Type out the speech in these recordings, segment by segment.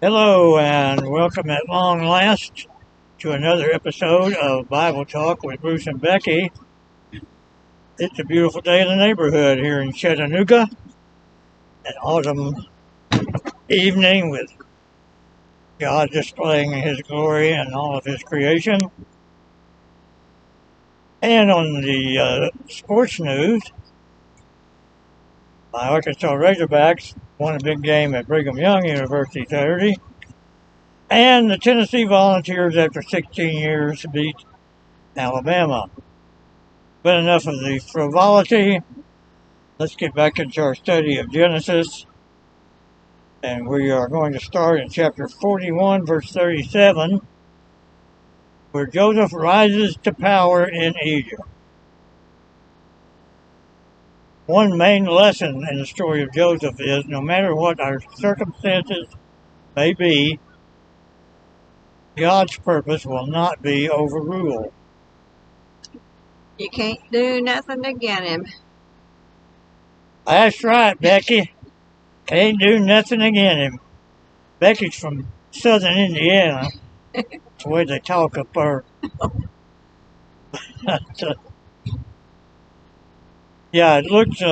Hello and welcome at long last to another episode of Bible Talk with Bruce and Becky. It's a beautiful day in the neighborhood here in Chattanooga. An autumn evening with God displaying His glory and all of His creation. And on the sports news, my Arkansas Razorbacks won a big game at Brigham Young University Saturday. And the Tennessee Volunteers, after 16 years, beat Alabama. But enough of the frivolity. Let's get back into our study of Genesis. And we are going to start in chapter 41, verse 37, where Joseph rises to power in Egypt. One main lesson in the story of Joseph is no matter what our circumstances may be, God's purpose will not be overruled. You can't do nothing to get him. That's right, Becky. Can't do nothing against him. Becky's from southern Indiana. That's the way they talk up there. Yeah, it looked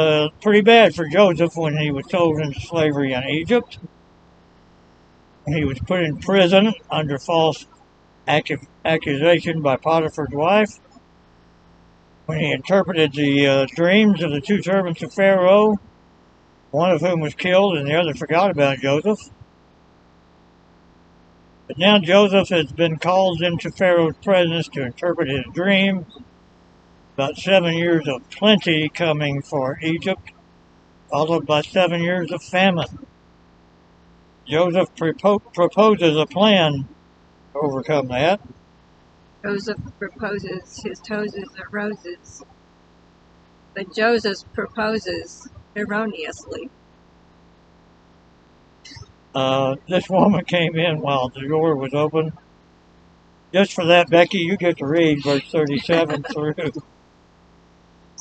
pretty bad for Joseph when he was sold into slavery in Egypt. He was put in prison under false accusation by Potiphar's wife. When he interpreted the dreams of the two servants of Pharaoh, one of whom was killed and the other forgot about Joseph. But now Joseph has been called into Pharaoh's presence to interpret his dream. About 7 years of plenty coming for Egypt, followed by 7 years of famine. Joseph proposes a plan to overcome that. Joseph proposes his toes are roses. But Joseph proposes erroneously. This woman came in while the door was open. Just for that, Becky, you get to read verse 37 through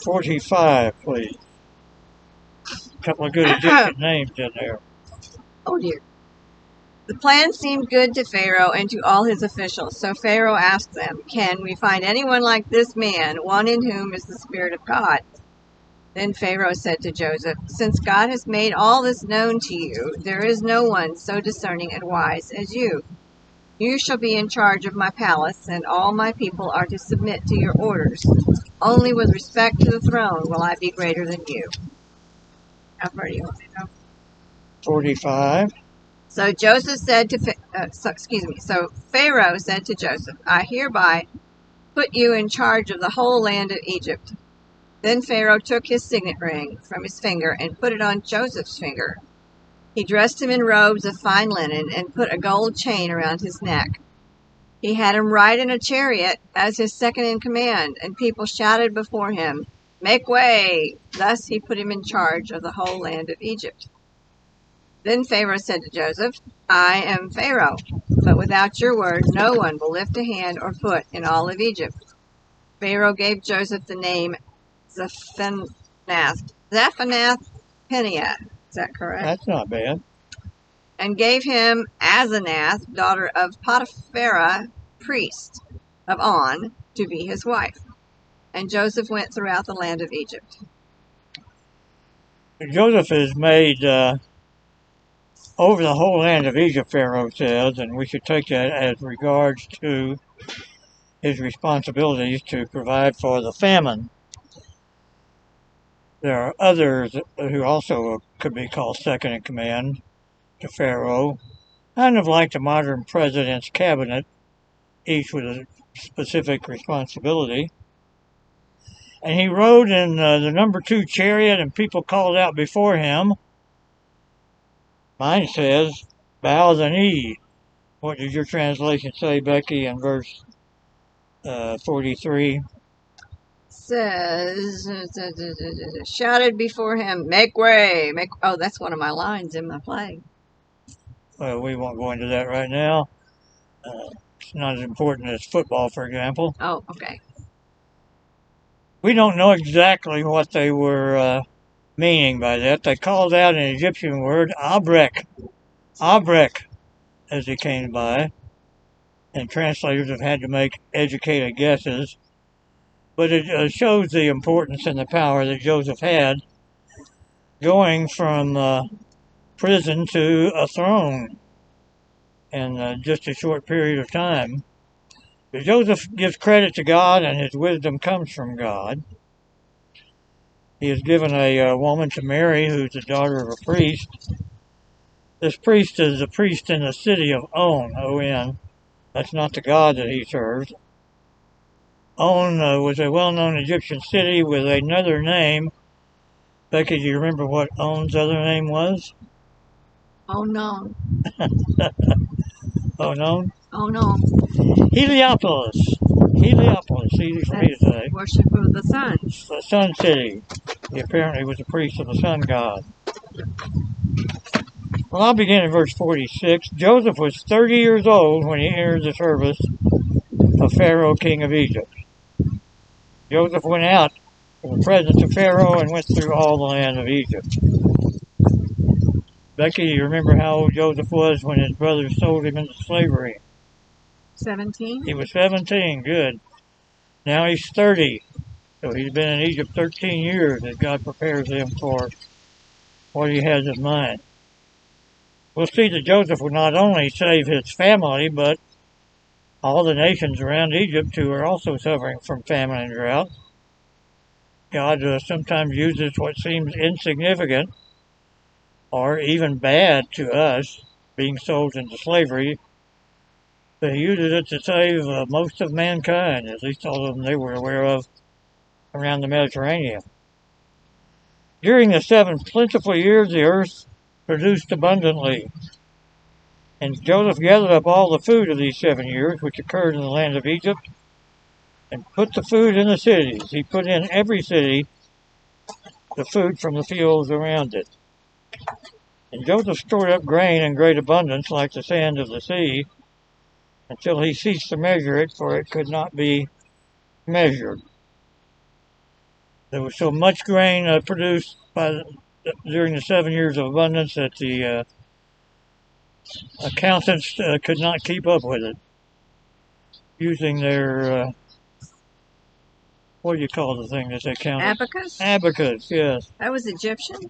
45, please. A couple of good Egyptian names in there. Oh dear. The plan seemed good to Pharaoh and to all his officials, so Pharaoh asked them, "Can we find anyone like this man, one in whom is the Spirit of God?" Then Pharaoh said to Joseph, "Since God has made all this known to you, there is no one so discerning and wise as you. You shall be in charge of my palace, and all my people are to submit to your orders. Only with respect to the throne will I be greater than you." How far do you want me to go? 45. So Pharaoh said to Joseph, "I hereby put you in charge of the whole land of Egypt." Then Pharaoh took his signet ring from his finger and put it on Joseph's finger. He dressed him in robes of fine linen and put a gold chain around his neck. He had him ride in a chariot as his second in command, and people shouted before him, "Make way!" Thus he put him in charge of the whole land of Egypt. Then Pharaoh said to Joseph, "I am Pharaoh, but without your word no one will lift a hand or foot in all of Egypt." Pharaoh gave Joseph the name Zephanath Paneah. Is that correct? That's not bad. And gave him Asenath, daughter of Potiphar, priest of On, to be his wife. And Joseph went throughout the land of Egypt. Joseph is made over the whole land of Egypt, Pharaoh says, and we should take that as regards to his responsibilities to provide for the famine. There are others who also could be called second in command to Pharaoh, kind of like the modern president's cabinet, each with a specific responsibility. And he rode in the number 2 chariot, and people called out before him. Mine says, "Bow the knee." What does your translation say, Becky, in verse 43? Says, shouted before him, "Make way!" Oh, that's one of my lines in my play. Well, we won't go into that right now. It's not as important as football, for example. Oh, okay. We don't know exactly what they were meaning by that. They called out an Egyptian word, abrek. Abrek. as he came by, and translators have had to make educated guesses. But it shows the importance and the power that Joseph had going from prison to a throne in just a short period of time. But Joseph gives credit to God, and his wisdom comes from God. He is given a woman to marry who's the daughter of a priest. This priest is a priest in the city of On, O-N. That's not the god that he serves. On was a well-known Egyptian city with another name. Becky, do you remember what On's other name was? Oh no. Oh, no? Oh no. Heliopolis. Heliopolis, easy for me to say. Worship of the sun. It's the sun city. He apparently was a priest of the sun god. Well, I'll begin in verse 46. Joseph was 30 years old when he entered the service of Pharaoh, king of Egypt. Joseph went out from the presence of Pharaoh and went through all the land of Egypt. Becky, you remember how old Joseph was when his brothers sold him into slavery? 17. He was 17, good. Now he's 30, so he's been in Egypt 13 years as God prepares him for what he has in mind. We'll see that Joseph would not only save his family, but all the nations around Egypt who are also suffering from famine and drought. God sometimes uses what seems insignificant or even bad to us, being sold into slavery, but he uses it to save most of mankind, at least all of them they were aware of, around the Mediterranean. During the 7 plentiful years, the earth produced abundantly, and Joseph gathered up all the food of these 7 years, which occurred in the land of Egypt, and put the food in the cities. He put in every city the food from the fields around it. And Joseph stored up grain in great abundance, like the sand of the sea, until he ceased to measure it, for it could not be measured. There was so much grain produced during the 7 years of abundance that the accountants could not keep up with it, using their, what do you call the thing that they count? Abacus? Abacus, yes. That was Egyptian?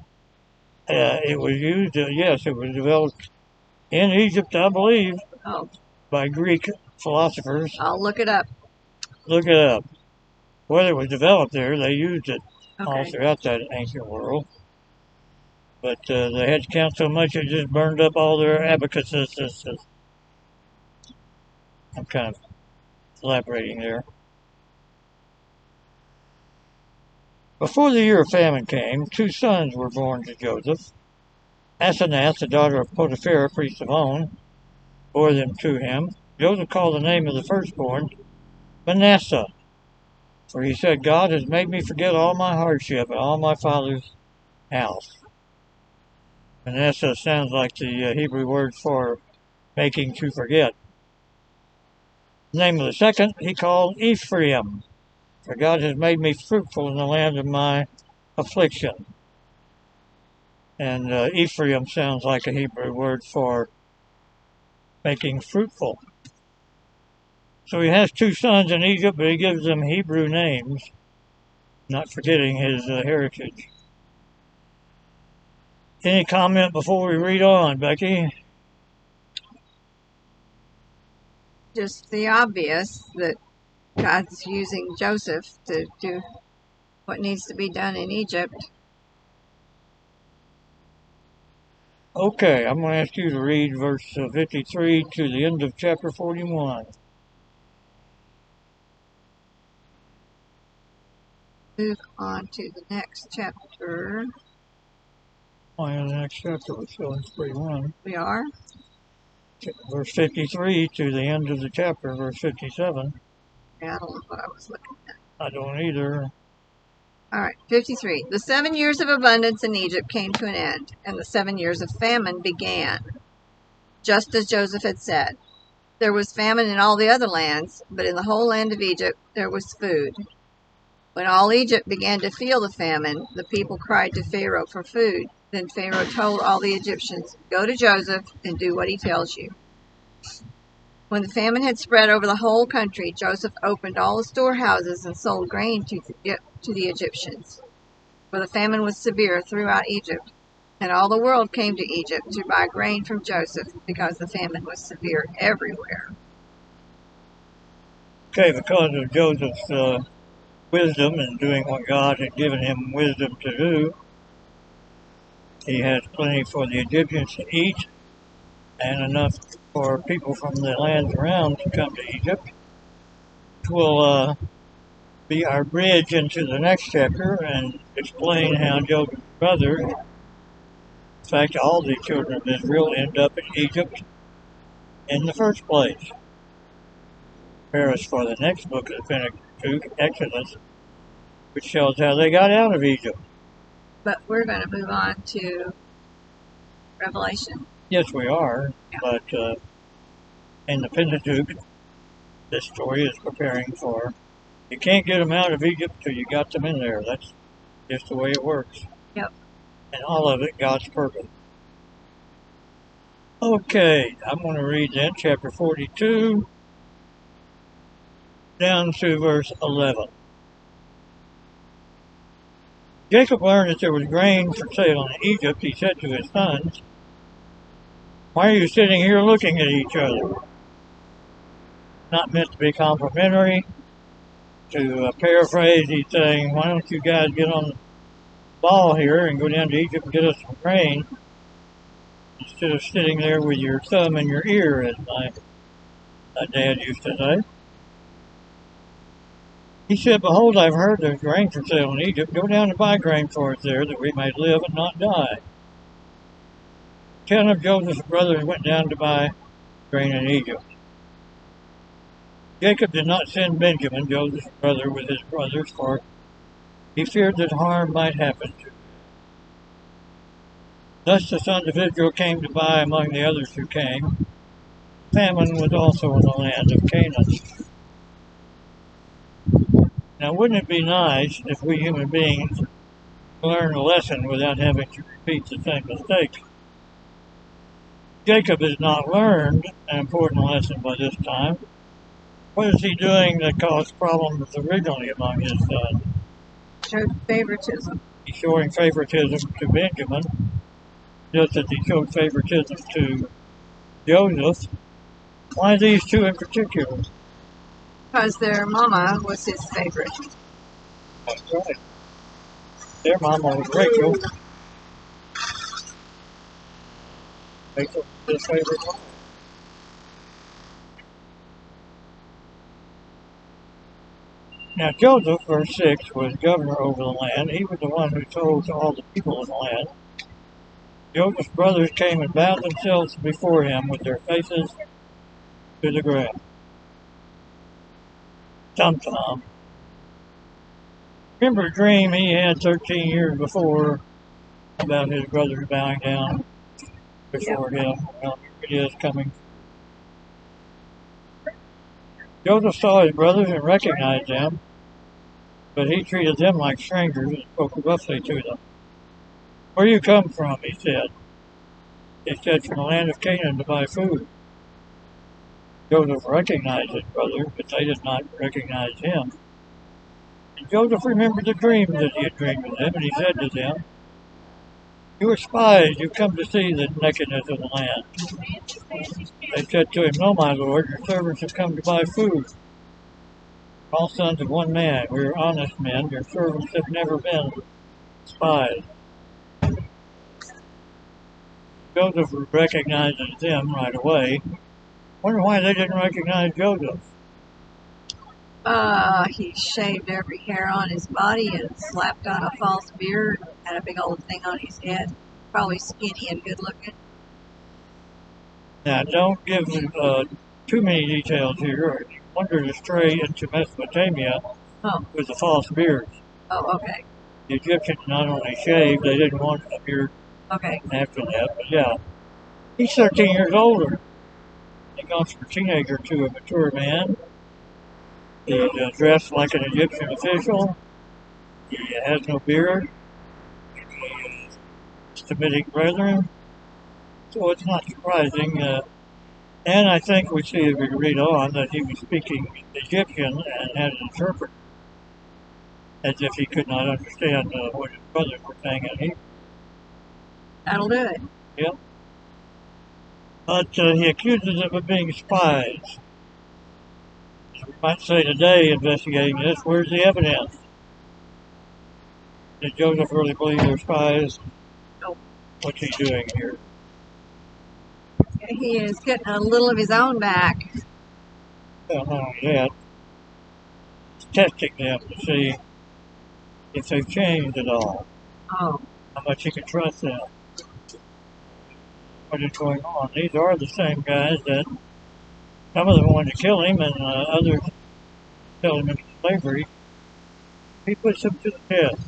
It was used, yes, it was developed in Egypt, I believe, by Greek philosophers. I'll look it up. Look it up. Whether it was developed there, they used it all throughout that ancient world. But they had to count so much it just burned up all their abacuses. I'm kind of elaborating there. Before the year of famine came, 2 sons were born to Joseph. Asenath, the daughter of Potiphar, priest of On, bore them to him. Joseph called the name of the firstborn Manasseh, for he said, God has made me forget all my hardship and all my father's house. Manasseh sounds like the Hebrew word for making to forget. The name of the second he called Ephraim, for God has made me fruitful in the land of my affliction. And Ephraim sounds like a Hebrew word for making fruitful. So he has 2 sons in Egypt, but he gives them Hebrew names, not forgetting his heritage. Any comment before we read on, Becky? Just the obvious that God's using Joseph to do what needs to be done in Egypt. Okay, I'm going to ask you to read verse 53 to the end of chapter 41. Move on to the next chapter. Oh, yeah, the next chapter was still in 41. We are? Verse 53 to the end of the chapter, verse 57. Yeah, I don't know what I was looking at. I don't either. All right, 53. The 7 years of abundance in Egypt came to an end, and the 7 years of famine began, just as Joseph had said. There was famine in all the other lands, but in the whole land of Egypt there was food. When all Egypt began to feel the famine, the people cried to Pharaoh for food. Then Pharaoh told all the Egyptians, go to Joseph and do what he tells you. When the famine had spread over the whole country, Joseph opened all the storehouses and sold grain to the Egyptians. For the famine was severe throughout Egypt, and all the world came to Egypt to buy grain from Joseph because the famine was severe everywhere. Okay, because of Joseph's wisdom and doing what God had given him wisdom to do, he has plenty for the Egyptians to eat and enough for people from the lands around to come to Egypt, which will be our bridge into the next chapter and explain how Joseph's brothers, in fact, all the children of Israel, end up in Egypt in the first place. Prepare us for the next book of the Pentateuch, Exodus, which shows how they got out of Egypt. But we're going to move on to Revelation. Yes, we are, but in the Pentateuch, this story is preparing for. You can't get them out of Egypt till you got them in there. That's just the way it works. Yep. And all of it, God's purpose. Okay, I'm going to read then chapter 42 down to verse 11. Jacob learned that there was grain for sale in Egypt. He said to his sons, "Why are you sitting here looking at each other?" Not meant to be complimentary. To paraphrase, he's saying, "Why don't you guys get on the ball here and go down to Egypt and get us some grain instead of sitting there with your thumb in your ear," as my dad used to say. He said, "Behold, I've heard there's grain for sale in Egypt. Go down and buy grain for us there, that we may live and not die." 10 of Joseph's brothers went down to buy grain in Egypt. Jacob did not send Benjamin, Joseph's brother, with his brothers, for he feared that harm might happen to him. Thus the sons of Israel came to buy among the others who came. Famine was also in the land of Canaan. Now, wouldn't it be nice if we human beings learn a lesson without having to repeat the same mistake? Jacob has not learned an important lesson by this time. What is he doing that caused problems originally among his sons? Showed favoritism. He's showing favoritism to Benjamin, just as he showed favoritism to Joseph. Why these two in particular? Because their mama was his favorite. That's right. Their mama was Rachel. Rachel was his favorite mom. Now Joseph, verse 6, was governor over the land. He was the one who told to all the people of the land. Joseph's brothers came and bowed themselves before him with their faces to the ground. Sometime. Remember a dream he had 13 years before about his brothers bowing down before him. Well, here it is coming. Joseph saw his brothers and recognized them, but he treated them like strangers and spoke roughly to them. "Where you come from?" he said. They said, "From the land of Canaan to buy food." Joseph recognized his brothers, but they did not recognize him. And Joseph remembered the dream that he had dreamed of them, and he said to them, "You are spies. You come to see the nakedness of the land." They said to him, "No, my lord, your servants have come to buy food. We're all sons of one man. We are honest men. Your servants have never been spies." Joseph recognizes them right away. Wonder why they didn't recognize Joseph. He shaved every hair on his body and slapped on a false beard, had a big old thing on his head. Probably skinny and good looking. Now, don't give too many details here. He wandered astray into Mesopotamia with the false beards. Oh, okay. The Egyptians not only shaved, they didn't want a beard Okay. after that, but yeah. He's 13 years older. He goes from a teenager to a mature man. He's dressed like an Egyptian official. He has no beard. He is Semitic brethren. So it's not surprising And I think we see as we read on that he was speaking Egyptian and had an interpreter, as if he could not understand what his brothers were saying in Hebrew. That'll do it. Yep. But he accuses them of being spies. We might say today, investigating this, where's the evidence? Did Joseph really believe they're spies? Nope. What's he doing here? He is getting a little of his own back. Well, not only that, he's testing them to see if they've changed at all. Oh. How much he can trust them. What is going on? These are the same guys that some of them wanted to kill him and others held him into slavery. He puts them to the test.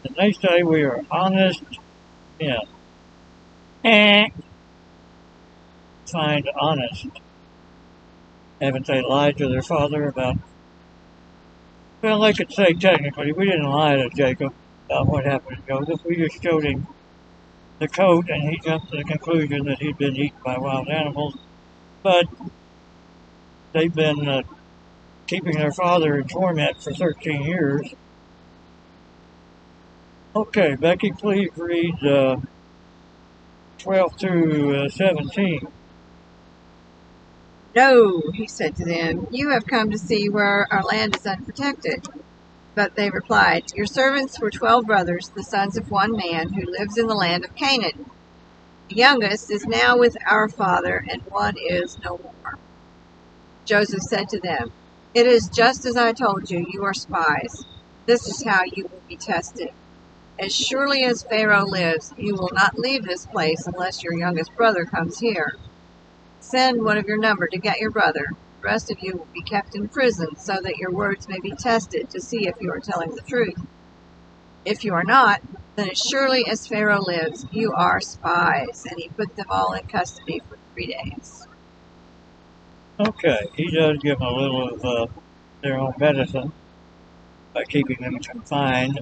And they say we are honest men. Find honest. Haven't they lied to their father about? Well, they could say technically we didn't lie to Jacob about what happened to Joseph. We just showed him the coat and he jumped to the conclusion that he'd been eaten by wild animals. But they've been keeping their father in torment for 13 years. Okay, Becky, please read 12 through 17. No, he said to them, you have come to see where our land is unprotected. But they replied, your servants were 12 brothers, the sons of one man, who lives in the land of Canaan. The youngest is now with our father, and one is no more. Joseph said to them, it is just as I told you, you are spies. This is how you will be tested. As surely as Pharaoh lives, you will not leave this place unless your youngest brother comes here. Send one of your number to get your brother. The rest of you will be kept in prison so that your words may be tested to see if you are telling the truth. If you are not, then as surely as Pharaoh lives, you are spies. And he put them all in custody for 3 days. Okay, he does give them a little of their own medicine by keeping them confined.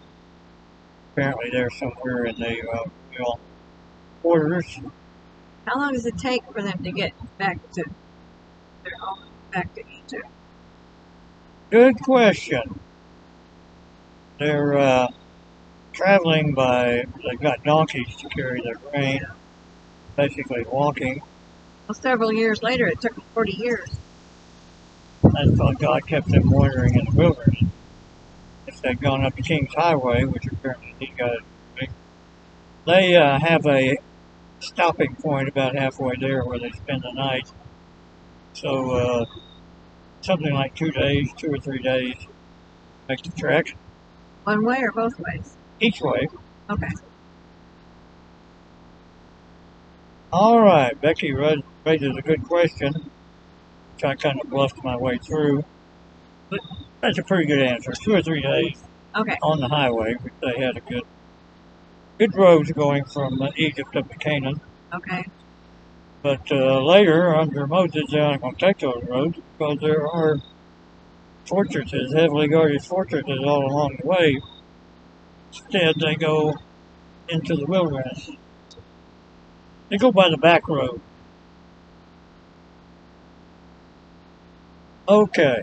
Apparently, they're somewhere in the royal quarters. How long does it take for them to get back to their home, back to Egypt? Good question. They're traveling by, they've got donkeys to carry their grain, basically walking. Well, several years later, it took them 40 years. That's why God kept them wandering in the wilderness. If they'd gone up the King's Highway, which apparently he got it, they have a stopping point about halfway there where they spend the night. So something like 2 days, 2 or 3 days, make the trek. One way or both ways? Each way. Okay. All right, Becky raises a good question, which I kind of bluffed my way through. But that's a pretty good answer. 2 or 3 days Okay. on the highway, which they had a good roads going from Egypt up to Canaan. Okay. But later, under Moses, they're not going to take those roads because there are fortresses, heavily guarded fortresses all along the way. Instead, they go into the wilderness. They go by the back road. Okay.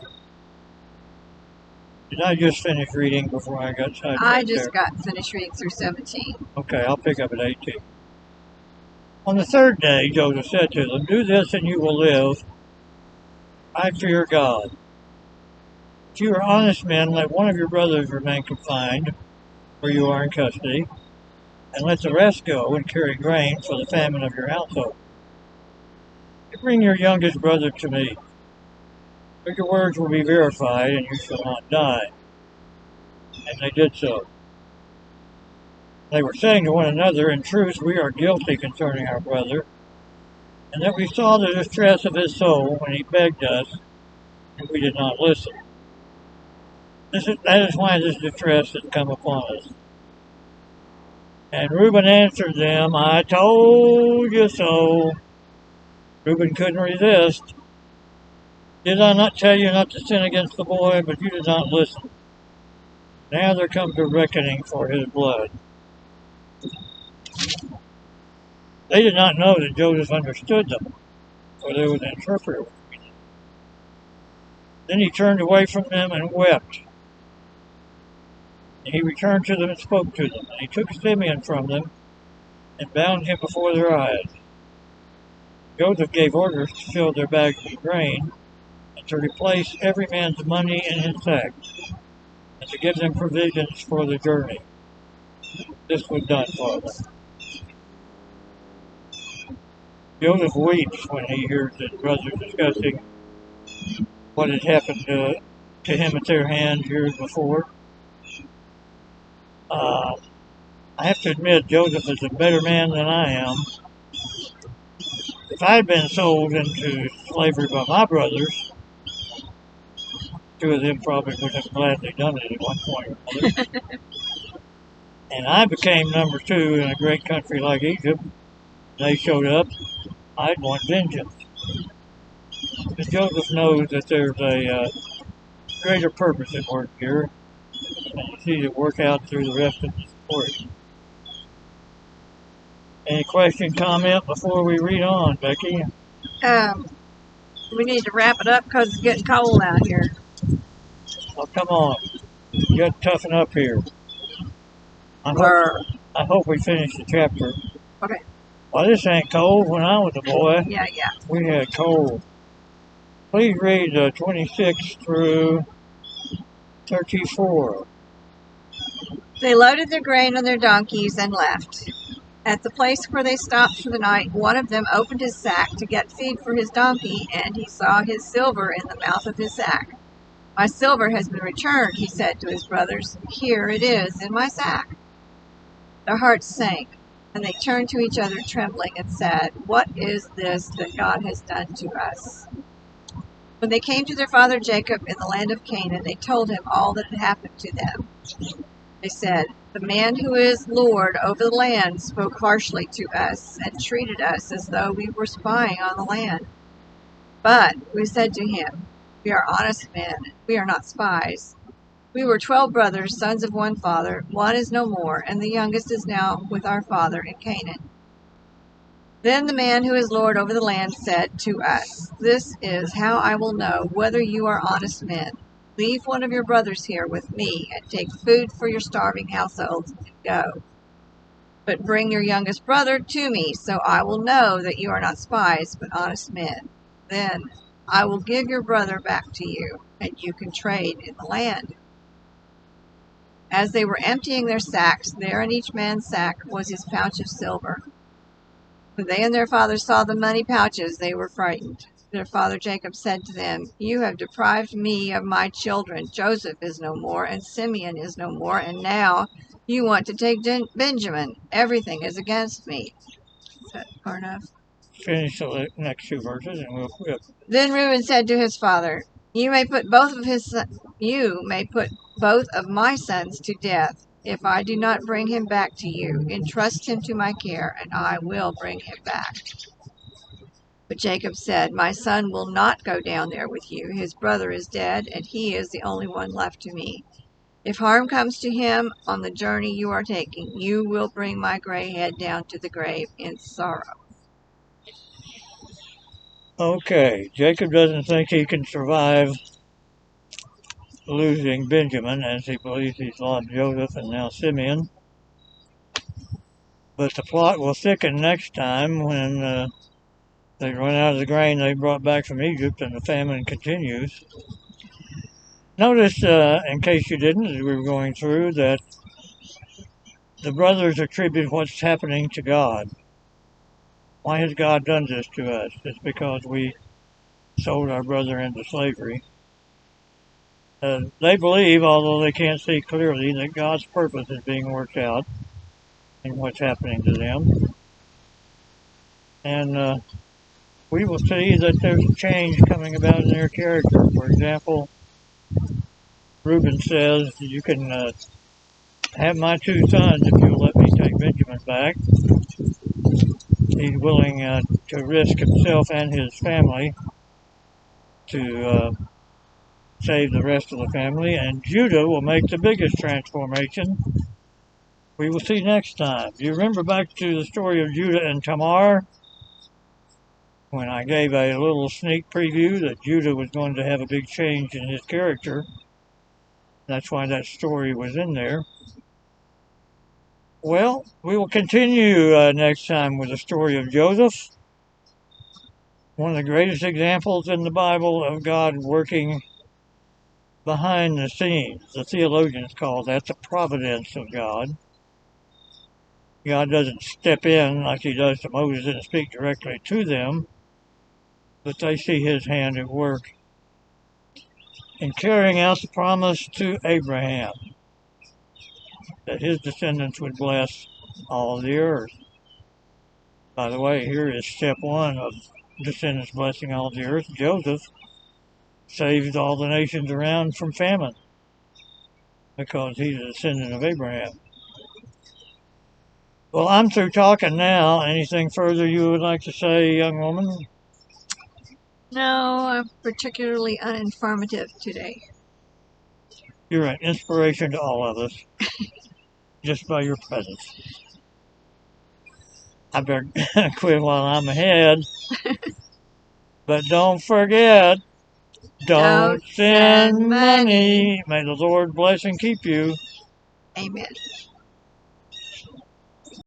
Did I just finish reading before I got sidetracked I just there? got finished reading through 17. Okay, I'll pick up at 18. On the third day, Joseph said to them, do this and you will live. I fear God. If you are honest men, let one of your brothers remain confined, where you are in custody, and let the rest go and carry grain for the famine of your household. Bring your youngest brother to me, but your words will be verified, and you shall not die. And they did so. They were saying to one another, in truth, we are guilty concerning our brother, and that we saw the distress of his soul when he begged us, and we did not listen. That is why this distress has come upon us. And Reuben answered them, I told you so. Reuben couldn't resist. Did I not tell you not to sin against the boy, but you did not listen? Now there comes a reckoning for his blood. They did not know that Joseph understood them, for there was an interpreter. Then he turned away from them and wept. And he returned to them and spoke to them. And he took Simeon from them and bound him before their eyes. Joseph gave orders to fill their bags with grain and to replace every man's money in his sack and to give them provisions for the journey. This was done for them. Joseph weeps when he hears his brothers discussing what had happened to him at their hands years before. I have to admit, Joseph is a better man than I am. If I had been sold into slavery by my brothers, two of them probably would have gladly done it at one point or another. And I became number two in a great country like Egypt. They showed up. I'd want vengeance. But Joseph knows that there's a greater purpose at work here, and he sees it work out through the rest of the story. Any question, comment before we read on, Becky? We need to wrap it up because it's getting cold out here. Oh, come on. You got to toughen up here. I hope we finish the chapter. Okay. Well, this ain't cold. When I was a boy, Yeah. we had cold. Please read 26 through 34. They loaded their grain on their donkeys and left. At the place where they stopped for the night, one of them opened his sack to get feed for his donkey, and he saw his silver in the mouth of his sack. "My silver has been returned," he said to his brothers. "Here it is in my sack." Their hearts sank, and they turned to each other trembling and said, "What is this that God has done to us?" When they came to their father Jacob in the land of Canaan, they told him all that had happened to them. They said, "The man who is Lord over the land spoke harshly to us and treated us as though we were spying on the land. But we said to him, 'We are honest men, we are not spies. We were 12 brothers, sons of one father. One is no more, and the youngest is now with our father in Canaan.' Then the man who is Lord over the land said to us, 'This is how I will know whether you are honest men. Leave one of your brothers here with me and take food for your starving households and go. But bring your youngest brother to me, so I will know that you are not spies, but honest men. Then I will give your brother back to you, and you can trade in the land.' As they were emptying their sacks, there in each man's sack was his pouch of silver. When they and their father saw the money pouches, they were frightened. Their father Jacob said to them, 'You have deprived me of my children. Joseph is no more, and Simeon is no more, and now you want to take Benjamin. Everything is against me.'" Is that far enough? Finish the next two verses and we'll quit. Then Reuben said to his father, You may put both of my sons to death if I do not bring him back to you. Entrust him to my care, and I will bring him back." But Jacob said, "My son will not go down there with you. His brother is dead, and he is the only one left to me. If harm comes to him on the journey you are taking, you will bring my gray head down to the grave in sorrow." Okay, Jacob doesn't think he can survive losing Benjamin, as he believes he's lost Joseph and now Simeon. But the plot will thicken next time when they run out of the grain they brought back from Egypt and the famine continues. Notice, in case you didn't, as we were going through, that the brothers attribute what's happening to God. Why has God done this to us? It's because we sold our brother into slavery. They believe, although they can't see clearly, that God's purpose is being worked out in what's happening to them. And we will see that there's a change coming about in their character. For example, Reuben says, "You can have my two sons if you'll let me take Benjamin back." He's willing to risk himself and his family to save the rest of the family. And Judah will make the biggest transformation. we will see next time. Do you remember back to the story of Judah and Tamar? When I gave a little sneak preview that Judah was going to have a big change in his character. That's why that story was in there. Well, we will continue next time with the story of Joseph, one of the greatest examples in the Bible of God working behind the scenes. The theologians call that the providence of God. God doesn't step in like he does to Moses and speak directly to them, but they see his hand at work in carrying out the promise to Abraham that his descendants would bless all the earth. By the way, here is step one of descendants blessing all the earth. Joseph saved all the nations around from famine because he's a descendant of Abraham. Well, I'm through talking now. Anything further you would like to say, young woman? No, particularly uninformative today. You're an inspiration to all of us just by your presence. I better quit while I'm ahead. But don't forget, don't send money. May the Lord bless and keep you. Amen.